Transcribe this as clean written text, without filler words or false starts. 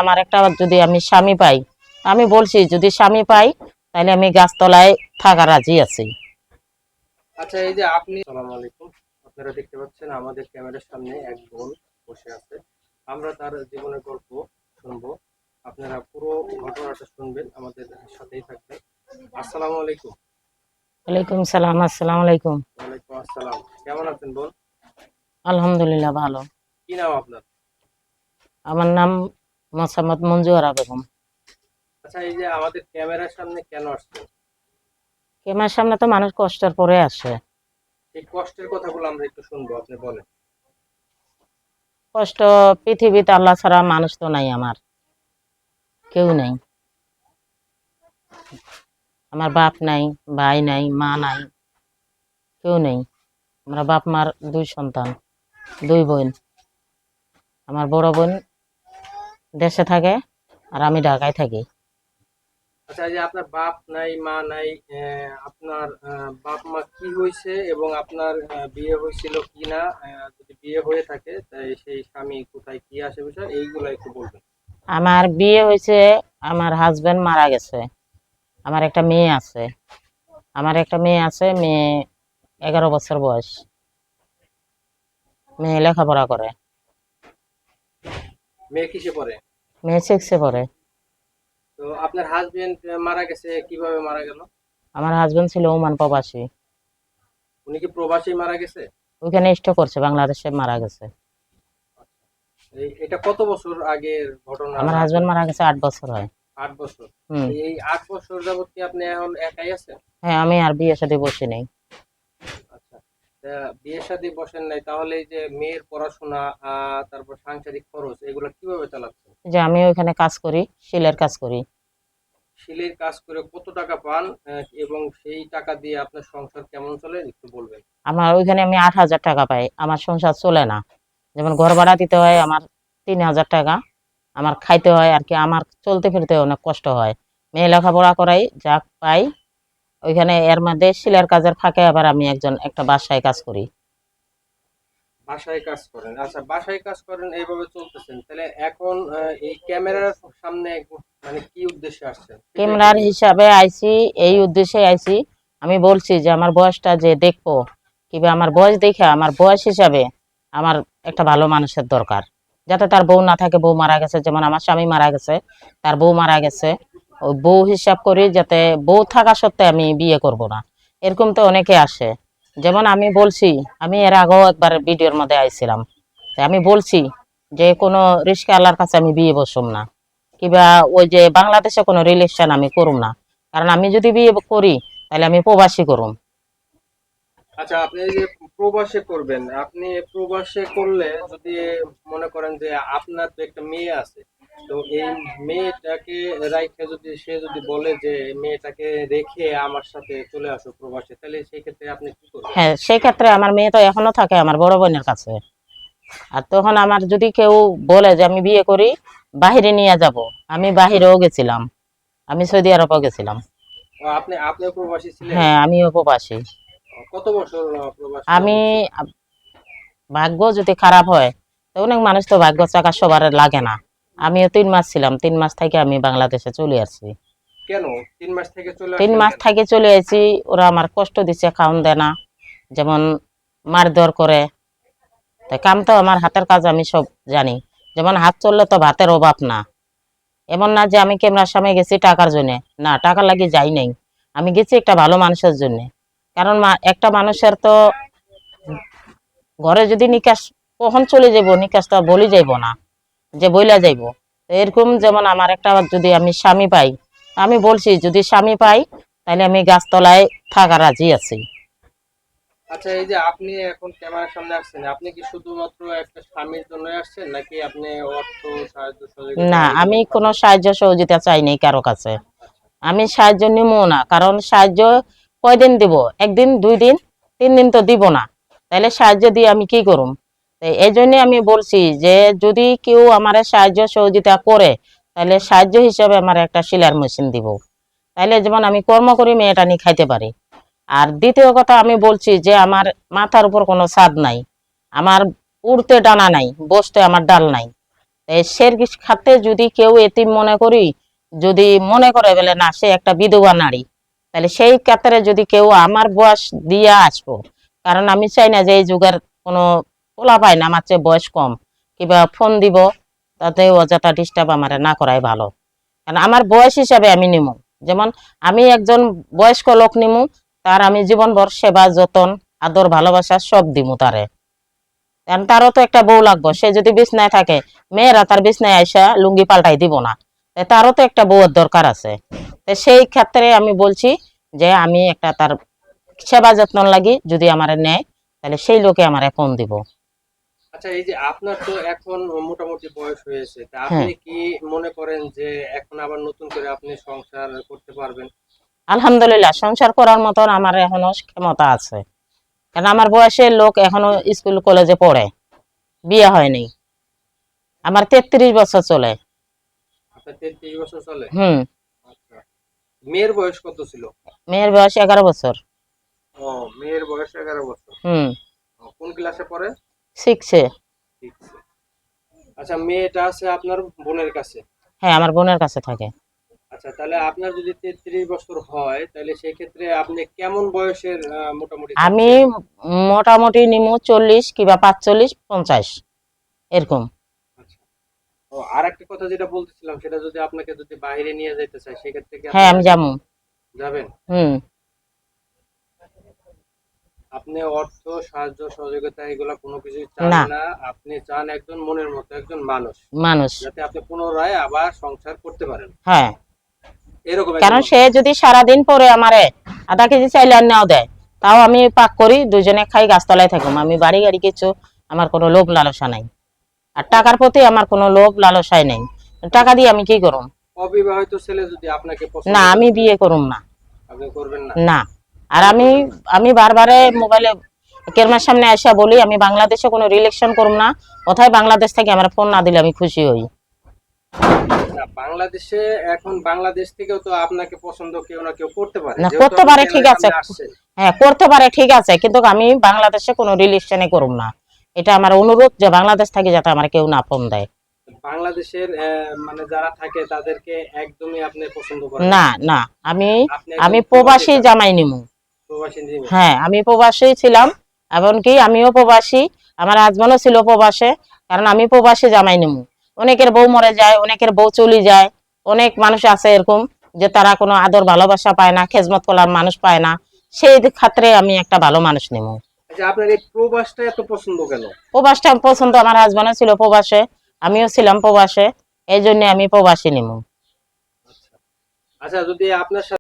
আমার একটা যদি আমি স্বামী পাই, আমি বলছি যদি স্বামী পাই তাহলে আমি গাছতলায় থাকা রাজি আছি। আচ্ছা, এই যে আপনি আসসালামু আলাইকুম। আপনারা দেখতে পাচ্ছেন আমাদের ক্যামেরার সামনে এক বোন বসে আছে। আমরা তার জীবনের গল্প শুনবো। আপনারা পুরো ঘটনাটা শুনবেন, আমাদের সাথেই থাকবেন। আসসালামু আলাইকুম। ওয়ালাইকুম সালাম। আসসালামু আলাইকুম। ওয়ালাইকুম আসসালাম। কেমন আছেন বোন? আলহামদুলিল্লাহ ভালো। কি নাম আপনার? আমার নাম মোসাম্মদ মঞ্জু আরা বেগম। আচ্ছা, এই যে আমাদের ক্যামেরার সামনে কেন আসছেন? ক্যামেরার সামনে তো মানুষ কষ্টের পরে আসে। এই কষ্টের কথাগুলো আমরা একটু শুনবো, আপনি বলেন। কষ্ট পৃথিবীতে আল্লাহ ছাড়া মানুষ তো নাই, আমার কেউ নাই। আমার বাপ নাই, ভাই নাই, মা নাই, কেউ নেই। আমরা বাপ মার দুই সন্তান, দুই বোন। আমার বড় বোন দেশে থাকে আর আমি ঢাকায় থাকি। আচ্ছা, এই যে আপনার বাপ নাই, মা নাই, আপনার বাপ মা কি হয়েছে এবং আপনার বিয়ে হয়েছিল কিনা, যদি বিয়ে হয়ে থাকে তাই সেই স্বামী কোথায়, কি আসে বিষয় এইগুলো একটু বলবেন। আমার বিয়ে হয়েছে, আমার হাজবেন্ড মারা গেছে। আমার একটা মেয়ে আছে। মেয়ে 11 বছর বয়স। মেয়ে লেখাপড়া করে। মেয়ে কিসে পড়ে? মেয়ে 6-এ পড়ে। তো আপনার হাজবেন্ড মারা গেছে, কিভাবে মারা গেল? আমার হাজবেন্ড ছিল ওমান প্রবাসী। উনি কি প্রবাসী মারা গেছে? ওইখানে স্ট্রোক করছে, বাংলাদেশে মারা গেছে। এটা কত বছর আগের ঘটনা? আমার হাজবেন্ড মারা গেছে 8 বছর হয়। 8 বছর। হুম। এই 8 বছর যাবত কি আপনি এখন একাই আছেন? হ্যাঁ, আমি আর বিয়ে সাথে বসে নেই। আচ্ছা, বিয়ে শাদী বসেন নাই, তাহলে এই যে মেয়ের পড়াশোনা, তারপর সাংসারিক খরচ, এগুলো কিভাবে চালাচ্ছেন? যে আমি ওইখানে কাজ করি, সেলের কাজ করি। সেলের কাজ করে কত টাকা পান, এবং সেই টাকা দিয়ে আপনার সংসার কেমন চলে একটু বলবেন। আমার ওইখানে আমি 8,000 টাকা পাই, আমার সংসার চলে না। যেমন ঘর ভাড়া দিতে হয় আমার 3,000 টাকা, আমার খাইতে হয় আর কি, আমার চলতে ফিরতে অনেক কষ্ট হয়। মেয়ে লেখাপড়া করাই যা পাই ওইখানে, এর মধ্যে সেলের কাজের ফাঁকে আবার আমি একটা বাসায় কাজ করি। বাসায় কাজ করেন? আচ্ছা, বাসায় কাজ করেন, এইভাবে চলতেছেন। তাহলে এখন এই ক্যামেরার সামনে মানে কি উদ্দেশ্যে আসছেন সেটা একটু ক্যামেরার বলুন। হিসাবে আইছি, এই উদ্দেশ্যে আইছি। আমি বলছি যে আমার বয়সটা যে দেখবো, কিংবা আমার বয়স দেখে আমার বয়স হিসাবে আমার একটা ভালো মানুষের দরকার, যাতে তার বউ না থাকে। বউ মারা গেছে, যেমন আমার স্বামী মারা গেছে, তার বউ মারা গেছে। ওই বউ হিসাব করি, যাতে বউ থাকা সত্ত্বে আমি বিয়ে করব না। এরকম তো অনেকে আসে। যেমন আমি বলছি, আমি এর আগেও একবার ভিডিওর মধ্যে আইছিলাম, তাই আমি বলছি যে কোনো রিস্কা আল্লাহর কাছে আমি বিয়ে বসুম না, কিংবা ওই যে বাংলাদেশে কোনো রিলেশন আমি করুম না। কারণ আমি যদি বিয়ে করি তাহলে আমি প্রবাসী করুম। আচ্ছা, আপনি এই যে প্রবাসে করবেন, আপনি প্রবাসে করলে যদি মনে করেন যে আপনার তো একটা মেয়ে আছে, তো এই মেয়েটাকে রাইখে যদি সে যদি বলে যে মেয়েটাকে রেখে আমার সাথে চলে আসো প্রবাসে, তাহলে সেই ক্ষেত্রে আপনি কি করবেন? হ্যাঁ, সেক্ষেত্রে আমার মেয়ে তো এখনো থাকে আমার বড় বোনের কাছে। আর তখন আমার যদি কেউ বলে যে আমি বিয়ে করি, বাহিরে নিয়ে যাব, আমি বাহিরেও গেছিলাম, আমি সৌদি আরবও গেছিলাম। আপনিও প্রবাসী ছিলেন? হ্যাঁ, আমিও প্রবাসী। কত বছর প্রবাসী আমি যাবত ছিলেন? ভাগ্য যদি খারাপ হয়, তো অনেক মানুষ তো ভাগ্য চাকা সবার লাগে না। আমিও 3 মাস ছিলাম, 3 মাস থেকে আমি বাংলাদেশে চলে আসছি। কেন 3 মাস থেকে চলে তিন আসলেন মাস কেন? থেকে চলে আসি, ওরা আমার কষ্ট দিচ্ছে, খাওন দেয় না, যেমন মারধর করে। তাই কাম তো আমার হাতের কাজ আমি সব জানি, যেমন হাত চললে তো ভাতের অভাব না। এমন না যে আমি ক্যামেরার সামনে গেছি টাকার জন্য, না, টাকা লাগি যাই নাই। আমি গেছি একটা ভালো মানুষের জন্য। কারণ একটা মানুষের তো ঘরে যদি নিকাশ কখন চলে যাব, নিকাশ তো বলি যাইব না, যে বইলা যাইব। তো এরকম যেমন আমার একটা যদি আমি স্বামী পাই, আমি বলছি যদি স্বামী পাই তাহলে আমি গাছতলায় থাকা রাজি আছি। আচ্ছা, এই যে আপনি এখন ক্যামেরার সামনে আসছেন, আপনি কি শুধুমাত্র একটা স্বামীর জন্য আসছেন, নাকি আপনি অর্থ সাহায্য সহযোগিতা না, এগুলো আমি কোনো পাবেন? সাহায্য সহযোগিতা চাই নাই কারো কাছে। আচ্ছা। আমি সাহায্য নিবো না, কারণ সাহায্য কয়দিন দিব? 1 দিন, 2 দিন, 3 দিন তো দিব না। তাহলে সাহায্য দিয়ে আমি কি করুম? তো এই জন্য আমি বলছি যে যদি কেউ আমার সাহায্য সহযোগিতা করে, তাহলে সাহায্য হিসাবে আমার একটা সেলার মেশিন দিব, তাহলে যেমন আমি কর্ম করি, মেয়েটা নিয়ে খাইতে পারি। আর দ্বিতীয় কথা আমি বলছি যে আমার মাথার উপর কোনো ছাদ নাই, আমার উড়তে ডানা নাই, বসতে আমার ডাল নাই। সেই খাতে যদি কেউ এতিম মনে করি, যদি মনে করে বলে না সে একটা বিধবা নারী, তাহলে সেই ক্ষেত্রে যদি কেউ আমার বয়স দিয়ে আসবো, কারণ আমি চাই না যে এই যুগের কোনো পোলা পায় না আমার চেয়ে বয়স কম কিংবা ফোন দিব, তাতে অযথা ডিস্টার্ব আমার না করাই ভালো। কারণ আমার বয়স হিসাবে আমি নিমু, যেমন আমি একজন বয়স্ক লোক নিমু, তার আমি জীবনভর সেবা যতন আদর ভালোবাসা সব দিমু তারে। কারণ তারও তো একটা বউ লাগবে, সে যদি বিছনায় থাকে মেয়েরা তার বিছনায় আইসা লুঙ্গি পাল্টাই দিব না, তাই তারও তো একটা বউয়ের দরকার আছে। তো সেই ক্ষেত্রে আমি বলছি যে আমি একটা তার সেবা যত্ন লাগি যদি আমার নেয়, তাহলে সেই লোকে আমার ফোন দিব। আচ্ছা, এই যে আপনার তো এখন মোটামুটি বয়স হয়েছে, তা হ্যাঁ, আপনি কি মনে করেন যে এখন আবার নতুন করে আপনি সংসার করতে পারবেন? আলহামদুলিল্লাহ সংসার করার মতন আমার এখনো ক্ষমতা আছে, কারণ আমার বয়সের লোক এখনো স্কুল কলেজে পড়ে, বিয়ে হয়নি, আমার 33 বছর চলে। আপনার 33 বছর চলে? হুম। আচ্ছা, মেয়ের বয়স কত ছিল? মেয়ের বয়স 11 বছর। ও, মেয়ের বয়স 11 বছর। হুম। ও, কোন ক্লাসে পড়ে? 6-এ। ঠিক আছে। আচ্ছা, মেয়েটা আছে আপনার বোনের কাছে? হ্যাঁ, আমার বোনের কাছে থাকে। আচ্ছা, তাহলে আপনার যদি 33 বছর হয়, তাহলে সেই ক্ষেত্রে আপনি কেমন বয়সের মোটামুটি আমি চাচ্ছেন? মোটামুটি নিমু 40 কিংবা 45-50 এরকম। আচ্ছা। ও, আর একটা কথা যেটা বলতেছিলাম, সেটা যদি আপনাকে যদি বাইরে নিয়ে যেতে চাই, সেক্ষেত্রে কি আপনি হ্যাঁ, আমি যাবো। যাবেন? হুম। আপনি অর্থ সাহায্য সহযোগিতা এগুলা কোনো কিছুই চান না, না। আপনি চান একজন মনের মতো একজন মানুষ, মানুষ। যাতে আপনি পুনরায় আবার সংসার করতে পারেন, হ্যাঁ, এরকম একজন কারণ মানুষ। সে যদি সারাদিন পরে আমারে আধা কেজি চাইলে আর নাও দেয়, তাও আমি পাক করি, দুজনে খাই, গাছতলায় থাকুম, আমি বাড়ি গাড়ি কিছু আমার কোনো লোভ লালসা নাই, আর টাকার প্রতি আমার কোনো লোভ লালসাই নেই। টাকা দিয়ে আমি কি করুম? অবিবাহিত ছেলে যদি আপনাকে পছন্দ না, আমি করে, বিয়ে করুম না। আপনি করবেন না? না। আর কেন আমি করবেন না? আমি বারবারে মোবাইলে কেরমার সামনে আসা বলি আমি বাংলাদেশে কোনো রিলেকশন করুম না, কোথায় বাংলাদেশ থেকে আমার ফোন না দিলে আমি খুশি হই। আচ্ছা, বাংলাদেশে এখন বাংলাদেশ থেকেও তো আপনাকে পছন্দ কেউ না কেউ করতে পারে, না, যেহেতু করতে আপনি পারে ঠিক চ্যানেলের আছে। সামনে আসছেন। হ্যাঁ, করতে পারে ঠিক আছে, কিন্তু আমি বাংলাদেশে কোনো রিলেকশনে করুম না, এটা আমার অনুরোধ যে বাংলাদেশ থেকে যাতে আমার কেউ না ফোন দেয়। বাংলাদেশের মানে যারা থাকে তাদেরকে একদমই আপনি পছন্দ করেন না, না? না, আমি আপনি একজন আমি প্রবাসী প্রবাসী চান, জামাই নিমু। প্রবাসী জীবন। হ্যাঁ, আমি প্রবাসী ছিলাম, এমনকি আমিও প্রবাসী, আমার হাজবেন্ডও ছিল প্রবাসে, কারণ আমি প্রবাসী জামাই নিমু। অনেকের বউ মরে যায়, অনেকের বউ চলে যায়, অনেক মানুষ আছে এরকম যে তারা কোনো আদর ভালোবাসা পায় না, খেজমত করার মানুষ পায় না, সেই ক্ষেত্রে আমি একটা ভালো মানুষ নিমু। আচ্ছা, আপনার এই প্রবাসটা এত পছন্দ কেন? প্রবাসটা পছন্দ, আমার হাজবেন্ডও ছিল প্রবাসে, আমিও ছিলাম প্রবাসে, এই জন্য আমি প্রবাসী নিমু। আচ্ছা, আচ্ছা, যদি আপনার